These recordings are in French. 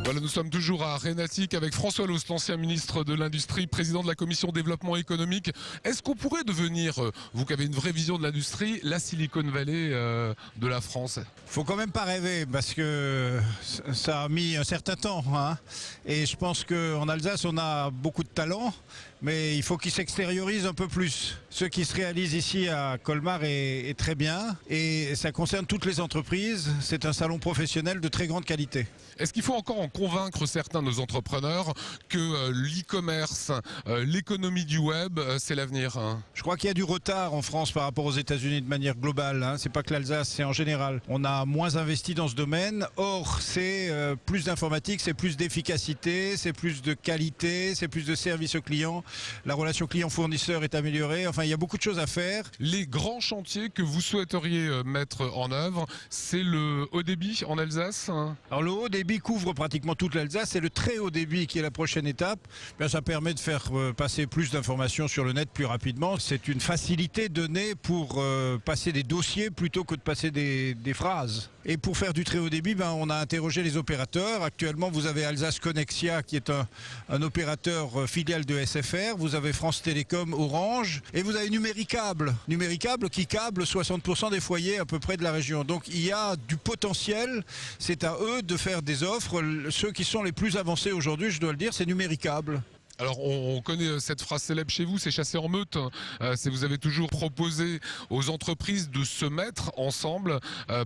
Voilà, nous sommes toujours à Rhénatic avec François Loos, l'ancien ministre de l'Industrie, président de la Commission développement économique. Est-ce qu'on pourrait devenir, vous qui avez une vraie vision de l'industrie, la Silicon Valley de la France? Faut quand même pas rêver parce que ça a mis un certain temps, hein. Et je pense qu'en Alsace, on a beaucoup de talent, mais il faut qu'ils s'extériorisent un peu plus. Ce qui se réalise ici à Colmar est très bien et ça concerne toutes les entreprises. C'est un salon professionnel de très grande qualité. Est-ce qu'il faut encore en convaincre certains de nos entrepreneurs que l'e-commerce, l'économie du web, c'est l'avenir, hein? Je crois qu'il y a du retard en France par rapport aux États-Unis de manière globale, hein. C'est pas que l'Alsace, c'est en général. On a moins investi dans ce domaine. Or, c'est plus d'informatique, c'est plus d'efficacité, c'est plus de qualité, c'est plus de service au client. La relation client-fournisseur est améliorée. Enfin, il y a beaucoup de choses à faire. Les grands chantiers que vous souhaiteriez mettre en œuvre, c'est le haut débit en Alsace, hein? Alors, le haut débit couvre pratiquement toute l'Alsace. C'est le très haut débit qui est la prochaine étape. Bien, ça permet de faire passer plus d'informations sur le net plus rapidement. C'est une facilité donnée pour passer des dossiers plutôt que de passer des phrases. Et pour faire du très haut débit, on a interrogé les opérateurs. Actuellement, vous avez Alsace Connexia qui est un opérateur filiale de SFR. Vous avez France Télécom, Orange. Et vous avez Numéricable. Numéricable qui câble 60% des foyers à peu près de la région. Donc il y a du potentiel. C'est à eux de faire des offres. Ceux qui sont les plus avancés aujourd'hui, je dois le dire, c'est Numéricable. Alors on connaît cette phrase célèbre chez vous, c'est chasser en meute. Vous avez toujours proposé aux entreprises de se mettre ensemble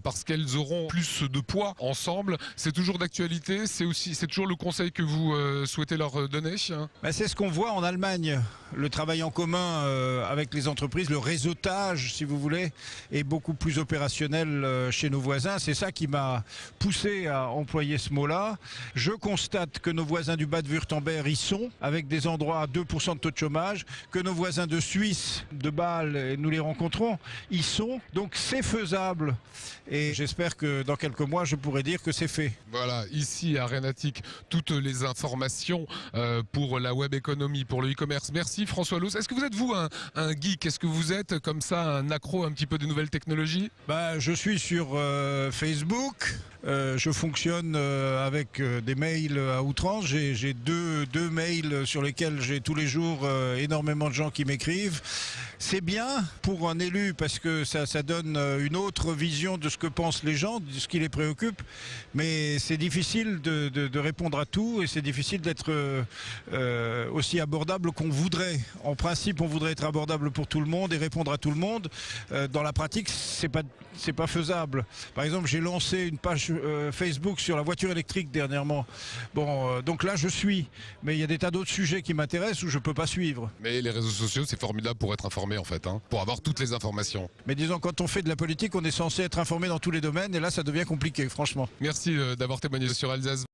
parce qu'elles auront plus de poids ensemble. C'est toujours d'actualité, c'est toujours le conseil que vous souhaitez leur donner? C'est ce qu'on voit en Allemagne. Le travail en commun avec les entreprises, le réseautage, si vous voulez, est beaucoup plus opérationnel chez nos voisins. C'est ça qui m'a poussé à employer ce mot-là. Je constate que nos voisins du Bade-Wurtemberg y sont, avec des endroits à 2% de taux de chômage, que nos voisins de Suisse, de Bâle, et nous les rencontrons, y sont. Donc c'est faisable. Et j'espère que dans quelques mois, je pourrai dire que c'est fait. Voilà, ici à Rhénatic, toutes les informations pour la web économie, pour le e-commerce. Merci François Loos. Est-ce que vous êtes vous un geek? Est-ce que vous êtes comme ça un accro un petit peu des nouvelles technologies? Je suis sur Facebook. Je fonctionne avec des mails à outrance. J'ai deux mails sur lesquels j'ai tous les jours énormément de gens qui m'écrivent. C'est bien pour un élu parce que ça donne une autre vision de ce que pensent les gens, de ce qui les préoccupe. Mais c'est difficile de répondre à tout et c'est difficile d'être aussi abordable qu'on voudrait. En principe, on voudrait être abordable pour tout le monde et répondre à tout le monde. Dans la pratique, c'est pas faisable. Par exemple, j'ai lancé une page Facebook sur la voiture électrique dernièrement. Donc là, je suis. Mais il y a des tas d'autres sujets qui m'intéressent où je peux pas suivre. Mais les réseaux sociaux, c'est formidable pour être informé en fait, hein, pour avoir toutes les informations. Mais disons, quand on fait de la politique, on est censé être informé dans tous les domaines et là, ça devient compliqué, franchement. Merci d'avoir témoigné sur Alsace.